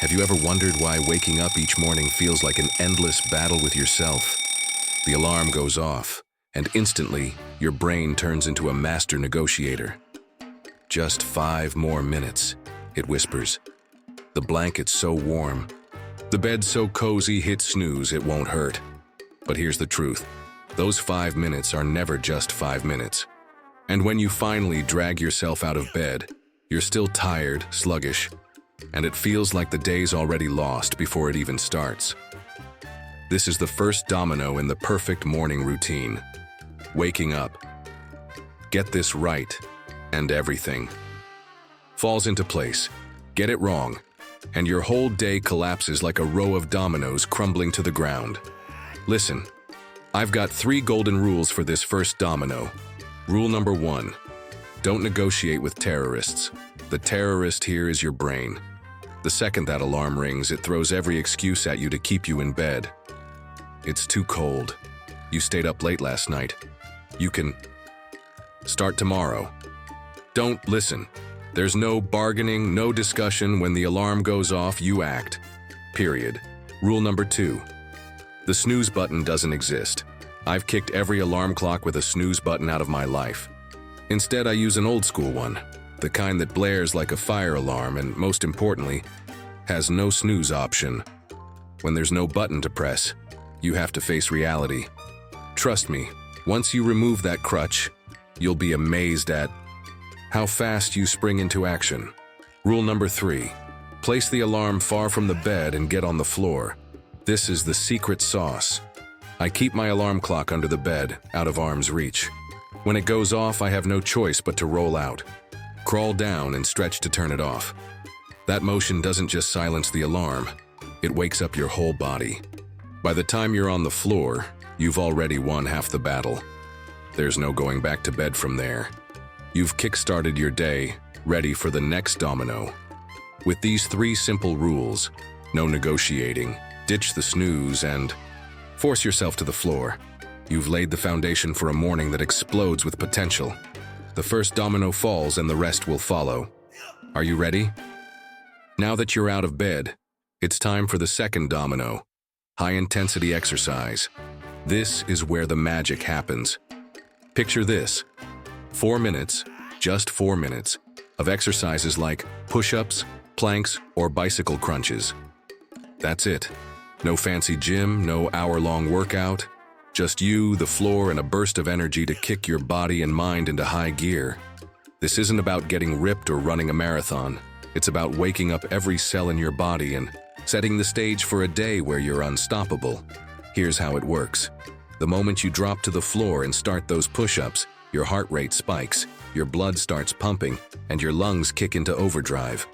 Have you ever wondered why waking up each morning feels like an endless battle with yourself? The alarm goes off, and instantly, your brain turns into a master negotiator. Just 5 more minutes, it whispers. The blanket's so warm. The bed's so cozy, hit snooze, it won't hurt. But here's the truth. Those 5 minutes are never just 5 minutes. And when you finally drag yourself out of bed, you're still tired, sluggish, and it feels like the day's already lost before it even starts. This is the first domino in the perfect morning routine. Waking up. Get this right, and everything falls into place. Get it wrong, and your whole day collapses like a row of dominoes crumbling to the ground. Listen, I've got 3 golden rules for this first domino. Rule number 1, don't negotiate with terrorists. The terrorist here is your brain. The second that alarm rings, it throws every excuse at you to keep you in bed. It's too cold. You stayed up late last night. You can start tomorrow. Don't listen. There's no bargaining, no discussion. When the alarm goes off, you act. Period. Rule number 2, the snooze button doesn't exist. I've kicked every alarm clock with a snooze button out of my life. Instead, I use an old school one, the kind that blares like a fire alarm and, most importantly, has no snooze option. When there's no button to press, you have to face reality. Trust me, once you remove that crutch, you'll be amazed at how fast you spring into action. Rule number 3, place the alarm far from the bed and get on the floor. This is the secret sauce. I keep my alarm clock under the bed, out of arm's reach. When it goes off, I have no choice but to roll out, crawl down and stretch to turn it off. That motion doesn't just silence the alarm, it wakes up your whole body. By the time you're on the floor, you've already won half the battle. There's no going back to bed from there. You've kick-started your day, ready for the next domino. With these 3 simple rules, no negotiating, ditch the snooze, and force yourself to the floor, you've laid the foundation for a morning that explodes with potential. The first domino falls and the rest will follow. Are you ready? Now that you're out of bed, it's time for the second domino, high-intensity exercise. This is where the magic happens. Picture this, 4 minutes, just 4 minutes, of exercises like push-ups, planks, or bicycle crunches. That's it. No fancy gym, no hour-long workout, just you, the floor, and a burst of energy to kick your body and mind into high gear. This isn't about getting ripped or running a marathon. It's about waking up every cell in your body and setting the stage for a day where you're unstoppable. Here's how it works. The moment you drop to the floor and start those push-ups, your heart rate spikes, your blood starts pumping, and your lungs kick into overdrive.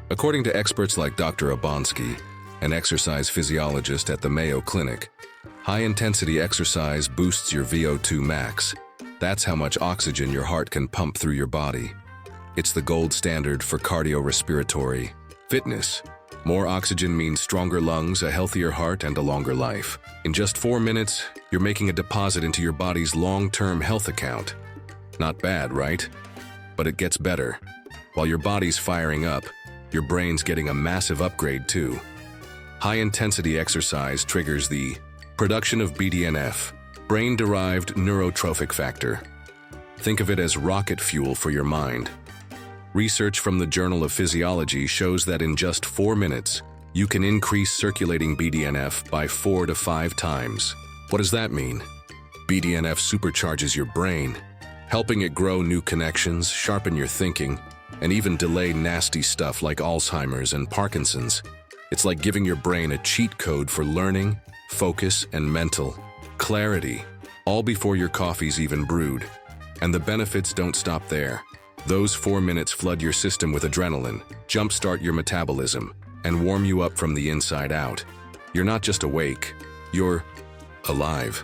According to experts like Dr. Abonsky, an exercise physiologist at the Mayo Clinic, high-intensity exercise boosts your VO2 max. That's how much oxygen your heart can pump through your body. It's the gold standard for cardiorespiratory fitness. More oxygen means stronger lungs, a healthier heart, and a longer life. In just 4 minutes, you're making a deposit into your body's long-term health account. Not bad, right? But it gets better. While your body's firing up, your brain's getting a massive upgrade too. High-intensity exercise triggers the production of BDNF, brain-derived neurotrophic factor. Think of it as rocket fuel for your mind. Research from the Journal of Physiology shows that in just 4 minutes, you can increase circulating BDNF by 4 to 5 times. What does that mean? BDNF supercharges your brain, helping it grow new connections, sharpen your thinking, and even delay nasty stuff like Alzheimer's and Parkinson's. It's like giving your brain a cheat code for learning, focus, and mental clarity, all before your coffee's even brewed. And the benefits don't stop there. Those 4 minutes flood your system with adrenaline, jumpstart your metabolism, and warm you up from the inside out. You're not just awake, you're alive.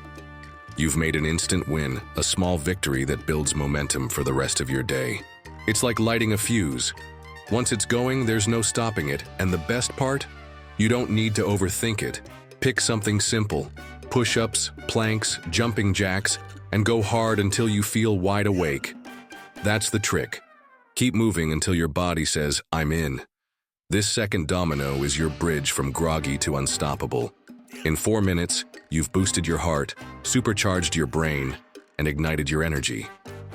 You've made an instant win, a small victory that builds momentum for the rest of your day. It's like lighting a fuse. Once it's going, there's no stopping it, and the best part? You don't need to overthink it. Pick something simple, push-ups, planks, jumping jacks, and go hard until you feel wide awake. That's the trick. Keep moving until your body says, I'm in. This second domino is your bridge from groggy to unstoppable. In 4 minutes, you've boosted your heart, supercharged your brain, and ignited your energy.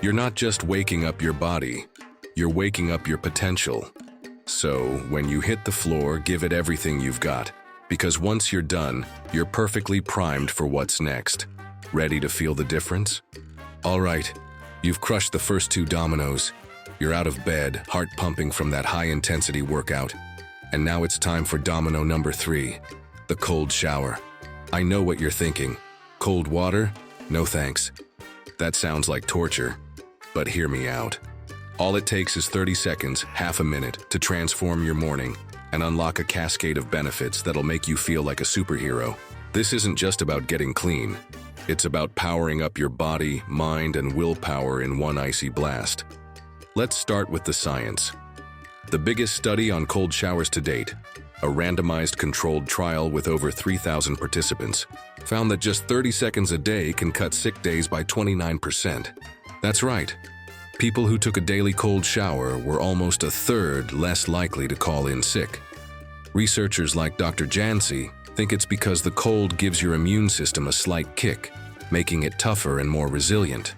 You're not just waking up your body, you're waking up your potential. So, when you hit the floor, give it everything you've got, because once you're done, you're perfectly primed for what's next. Ready to feel the difference? All right, you've crushed the first 2 dominoes. You're out of bed, heart pumping from that high-intensity workout. And now it's time for domino number 3, the cold shower. I know what you're thinking. Cold water? No thanks. That sounds like torture. But hear me out. All it takes is 30 seconds, half a minute, to transform your morning and unlock a cascade of benefits that'll make you feel like a superhero. This isn't just about getting clean. It's about powering up your body, mind, and willpower in one icy blast. Let's start with the science. The biggest study on cold showers to date, a randomized controlled trial with over 3,000 participants, found that just 30 seconds a day can cut sick days by 29%. That's right. People who took a daily cold shower were almost a third less likely to call in sick. Researchers like Dr. Jansi think it's because the cold gives your immune system a slight kick, making it tougher and more resilient.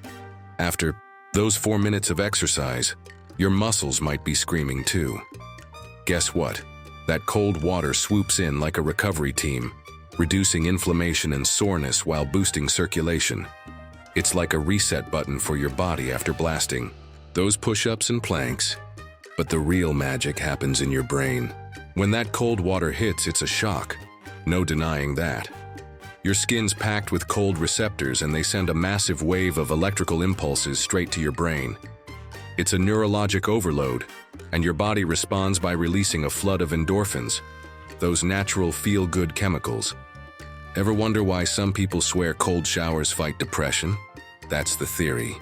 After those 4 minutes of exercise, your muscles might be screaming too. Guess what? That cold water swoops in like a recovery team, reducing inflammation and soreness while boosting circulation. It's like a reset button for your body after blasting those push-ups and planks. But the real magic happens in your brain. When that cold water hits, it's a shock. No denying that. Your skin's packed with cold receptors and they send a massive wave of electrical impulses straight to your brain. It's a neurologic overload, and your body responds by releasing a flood of endorphins, those natural feel-good chemicals. Ever wonder why some people swear cold showers fight depression? That's the theory.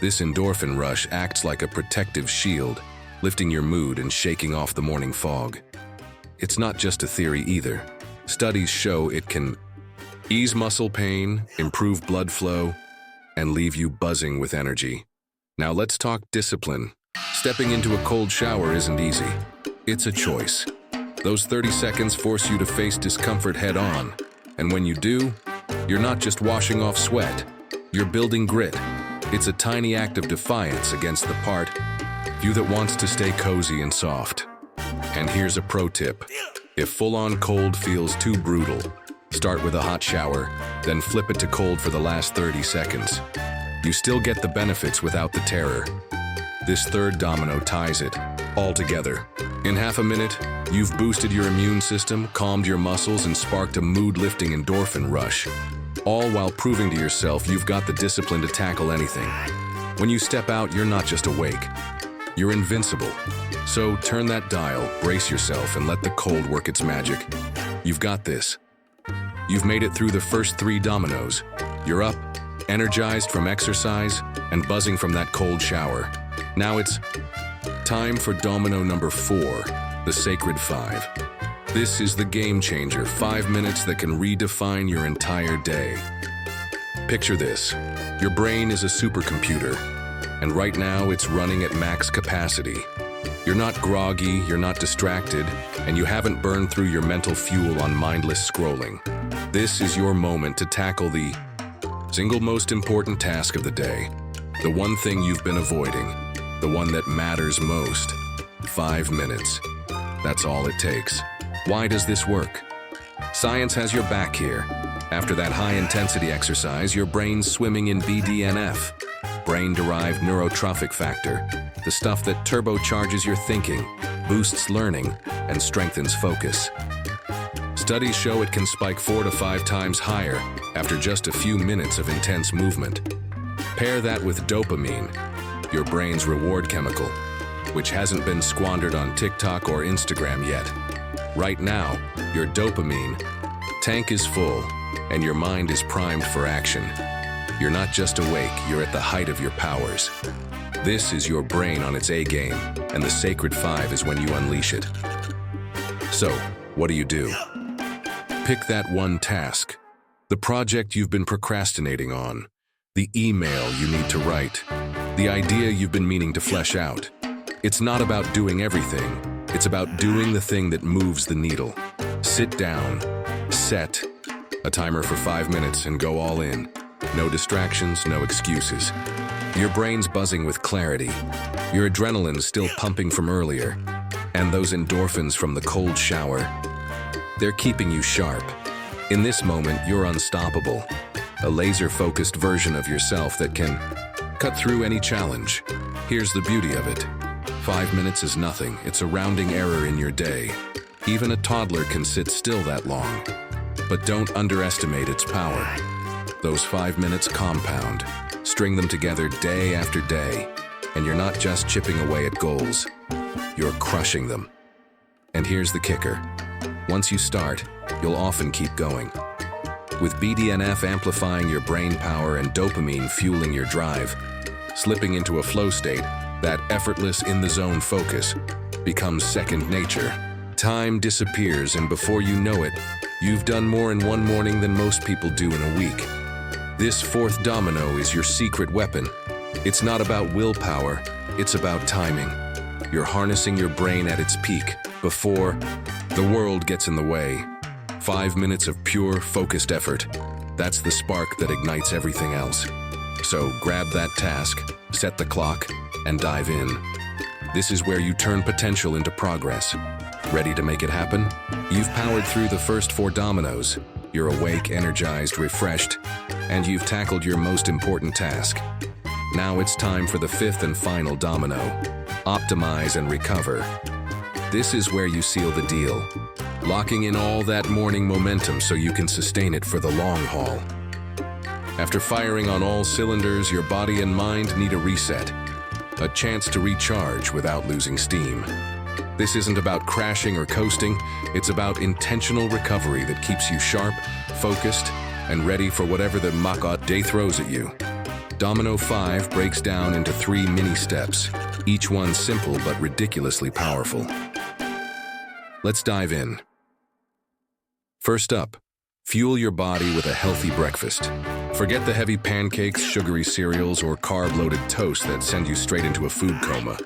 This endorphin rush acts like a protective shield, lifting your mood and shaking off the morning fog. It's not just a theory either. Studies show it can ease muscle pain, improve blood flow, and leave you buzzing with energy. Now let's talk discipline. Stepping into a cold shower isn't easy. It's a choice. Those 30 seconds force you to face discomfort head on. And when you do, you're not just washing off sweat, you're building grit. It's a tiny act of defiance against the part of you that wants to stay cozy and soft. And here's a pro tip. If full-on cold feels too brutal, start with a hot shower, then flip it to cold for the last 30 seconds. You still get the benefits without the terror. This third domino ties it all together. In half a minute, you've boosted your immune system, calmed your muscles, and sparked a mood-lifting endorphin rush, all while proving to yourself you've got the discipline to tackle anything. When you step out, you're not just awake, you're invincible. So turn that dial, brace yourself, and let the cold work its magic. You've got this. You've made it through the first 3 dominoes. You're up, energized from exercise, and buzzing from that cold shower. Now it's time for domino number 4, the sacred 5. This is the game changer, 5 minutes that can redefine your entire day. Picture this. Your brain is a supercomputer, and right now it's running at max capacity. You're not groggy, you're not distracted, and you haven't burned through your mental fuel on mindless scrolling. This is your moment to tackle the single most important task of the day, the one thing you've been avoiding, the one that matters most. 5 minutes. That's all it takes. Why does this work? Science has your back here. After that high-intensity exercise, your brain's swimming in BDNF, brain-derived neurotrophic factor, the stuff that turbocharges your thinking, boosts learning, and strengthens focus. Studies show it can spike 4 to 5 times higher after just a few minutes of intense movement. Pair that with dopamine, your brain's reward chemical, which hasn't been squandered on TikTok or Instagram yet. Right now, your dopamine tank is full, and your mind is primed for action. You're not just awake, you're at the height of your powers. This is your brain on its A game, and the sacred 5 is when you unleash it. So, what do? Pick that one task, the project you've been procrastinating on, the email you need to write, the idea you've been meaning to flesh out. It's not about doing everything, It's about doing the thing that moves the needle. Sit down, set a timer for 5 minutes and go all in. No distractions, no excuses. Your brain's buzzing with clarity. Your adrenaline's still pumping from earlier. And those endorphins from the cold shower, they're keeping you sharp. In this moment, you're unstoppable. A laser-focused version of yourself that can cut through any challenge. Here's the beauty of it. 5 minutes is nothing. It's a rounding error in your day. Even a toddler can sit still that long. But don't underestimate its power. Those 5 minutes compound. String them together day after day. And you're not just chipping away at goals. You're crushing them. And here's the kicker. Once you start, you'll often keep going. With BDNF amplifying your brain power and dopamine fueling your drive, slipping into a flow state, that effortless in-the-zone focus becomes second nature. Time disappears, and before you know it, you've done more in one morning than most people do in a week. This fourth domino is your secret weapon. It's not about willpower, it's about timing. You're harnessing your brain at its peak before the world gets in the way. 5 minutes of pure, focused effort. That's the spark that ignites everything else. So grab that task, set the clock, and dive in. This is where you turn potential into progress. Ready to make it happen? You've powered through the first 4 dominoes. You're awake, energized, refreshed, and you've tackled your most important task. Now it's time for the 5th and final domino. Optimize and recover. This is where you seal the deal, locking in all that morning momentum so you can sustain it for the long haul. After firing on all cylinders, your body and mind need a reset, a chance to recharge without losing steam. This isn't about crashing or coasting, it's about intentional recovery that keeps you sharp, focused, and ready for whatever the day throws at you. Domino 5 breaks down into 3 mini steps, each one simple but ridiculously powerful. Let's dive in. First up, fuel your body with a healthy breakfast. Forget the heavy pancakes, sugary cereals, or carb-loaded toast that send you straight into a food coma.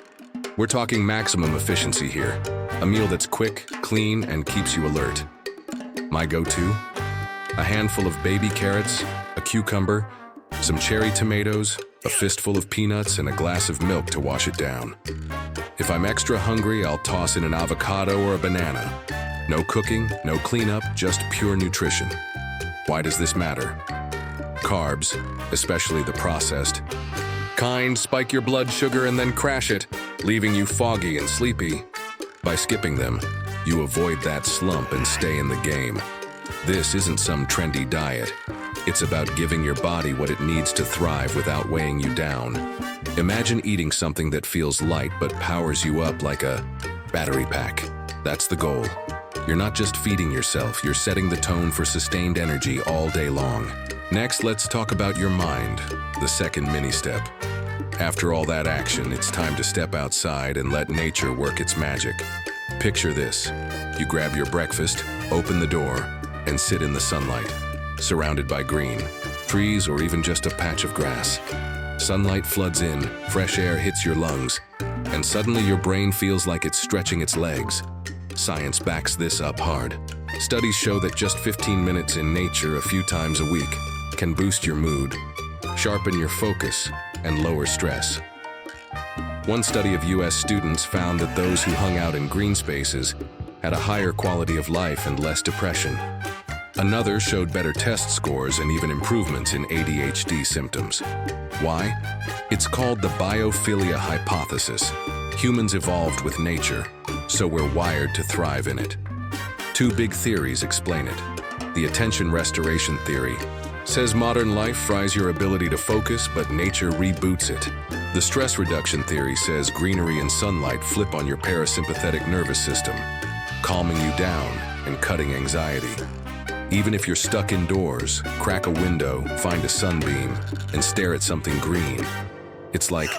We're talking maximum efficiency here. A meal that's quick, clean, and keeps you alert. My go-to? A handful of baby carrots, a cucumber, some cherry tomatoes, a fistful of peanuts, and a glass of milk to wash it down. If I'm extra hungry, I'll toss in an avocado or a banana. No cooking, no cleanup, just pure nutrition. Why does this matter? Carbs, especially the processed kind, spike your blood sugar and then crash it, leaving you foggy and sleepy. By skipping them, you avoid that slump and stay in the game. This isn't some trendy diet. It's about giving your body what it needs to thrive without weighing you down. Imagine eating something that feels light but powers you up like a battery pack. That's the goal. You're not just feeding yourself, you're setting the tone for sustained energy all day long. Next, let's talk about your mind, the second mini step. After all that action, it's time to step outside and let nature work its magic. Picture this. You grab your breakfast, open the door, and sit in the sunlight, surrounded by green, trees, or even just a patch of grass. Sunlight floods in, fresh air hits your lungs, and suddenly your brain feels like it's stretching its legs. Science backs this up hard. Studies show that just 15 minutes in nature a few times a week can boost your mood, sharpen your focus, and lower stress. One study of US students found that those who hung out in green spaces had a higher quality of life and less depression. Another showed better test scores and even improvements in ADHD symptoms. Why? It's called the biophilia hypothesis. Humans evolved with nature, so we're wired to thrive in it. 2 big theories explain it. The attention restoration theory says modern life fries your ability to focus, but nature reboots it. The stress reduction theory says greenery and sunlight flip on your parasympathetic nervous system, calming you down and cutting anxiety. Even if you're stuck indoors, crack a window, find a sunbeam, and stare at something green. It's like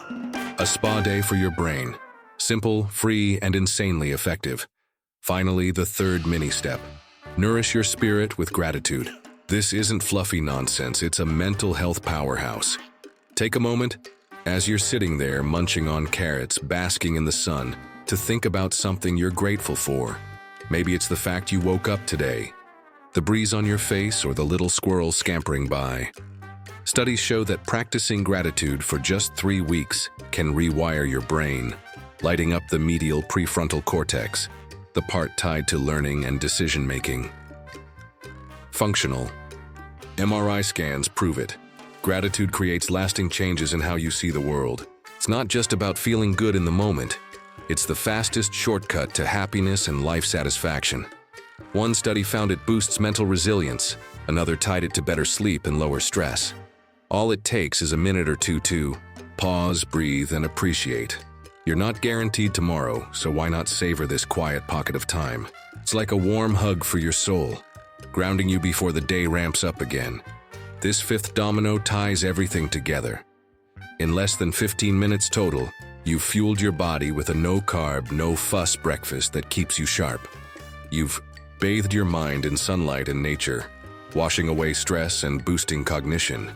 a spa day for your brain. Simple, free, and insanely effective. Finally, the third mini step. Nourish your spirit with gratitude. This isn't fluffy nonsense, it's a mental health powerhouse. Take a moment, as you're sitting there munching on carrots, basking in the sun, to think about something you're grateful for. Maybe it's the fact you woke up today, the breeze on your face, or the little squirrel scampering by. Studies show that practicing gratitude for just 3 weeks can rewire your brain, lighting up the medial prefrontal cortex, the part tied to learning and decision-making. Functional. MRI scans prove it. Gratitude creates lasting changes in how you see the world. It's not just about feeling good in the moment. It's the fastest shortcut to happiness and life satisfaction. One study found it boosts mental resilience, another tied it to better sleep and lower stress. All it takes is a minute or two to pause, breathe, and appreciate. You're not guaranteed tomorrow, so why not savor this quiet pocket of time? It's like a warm hug for your soul, grounding you before the day ramps up again. This 5th domino ties everything together. In less than 15 minutes total, you've fueled your body with a no-carb, no-fuss breakfast that keeps you sharp. You've bathed your mind in sunlight and nature, washing away stress and boosting cognition.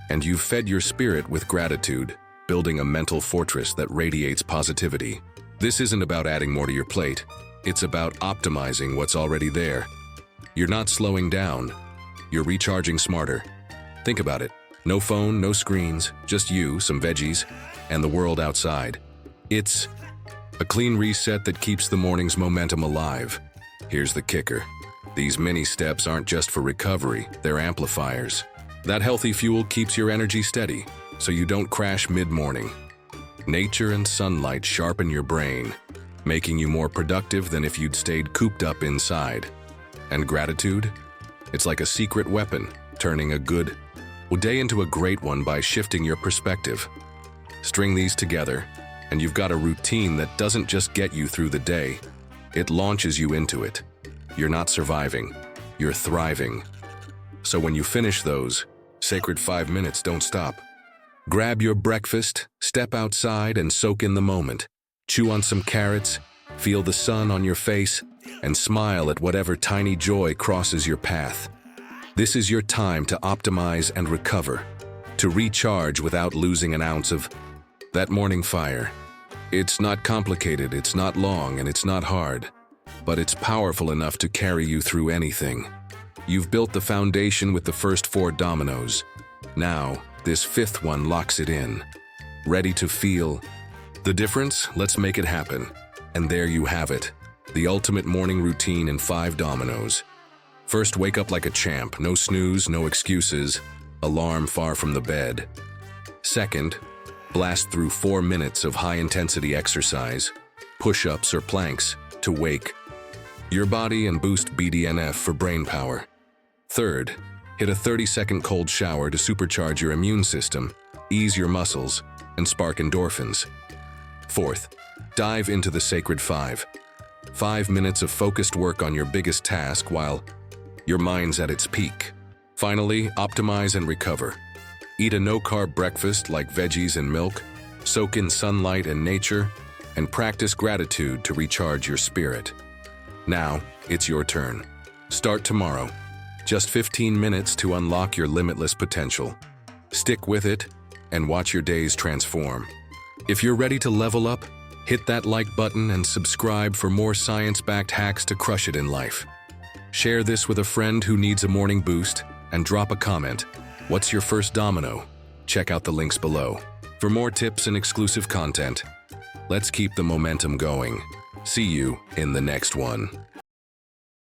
And you've fed your spirit with gratitude, building a mental fortress that radiates positivity. This isn't about adding more to your plate. It's about optimizing what's already there. You're not slowing down. You're recharging smarter. Think about it. No phone, no screens, just you, some veggies, and the world outside. It's a clean reset that keeps the morning's momentum alive. Here's the kicker. These mini steps aren't just for recovery, they're amplifiers. That healthy fuel keeps your energy steady, so you don't crash mid-morning. Nature and sunlight sharpen your brain, making you more productive than if you'd stayed cooped up inside. And gratitude? It's like a secret weapon, turning a good day into a great one by shifting your perspective. String these together, and you've got a routine that doesn't just get you through the day, it launches you into it. You're not surviving, you're thriving. So when you finish those sacred 5 minutes, don't stop. Grab your breakfast, step outside, and soak in the moment. Chew on some carrots, feel the sun on your face, and smile at whatever tiny joy crosses your path. This is your time to optimize and recover, to recharge without losing an ounce of that morning fire. It's not complicated, it's not long, and it's not hard, but it's powerful enough to carry you through anything. You've built the foundation with the first 4 dominoes. Now, this 5th one locks it in. Ready to feel the difference? Let's make it happen. And there you have it, the ultimate morning routine in 5 dominoes. First, wake up like a champ. No snooze, no excuses. Alarm far from the bed. Second, blast through 4 minutes of high-intensity exercise, push-ups or planks, to wake your body and boost BDNF for brain power. Third, hit a 30-second cold shower to supercharge your immune system, ease your muscles, and spark endorphins. Fourth, dive into the sacred 5. 5 minutes of focused work on your biggest task while your mind's at its peak. Finally, optimize and recover. Eat a no-carb breakfast like veggies and milk, soak in sunlight and nature, and practice gratitude to recharge your spirit. Now, it's your turn. Start tomorrow. Just 15 minutes to unlock your limitless potential. Stick with it and watch your days transform. If you're ready to level up, hit that like button and subscribe for more science-backed hacks to crush it in life. Share this with a friend who needs a morning boost and drop a comment. What's your first domino? Check out the links below. For more tips and exclusive content, let's keep the momentum going. See you in the next one.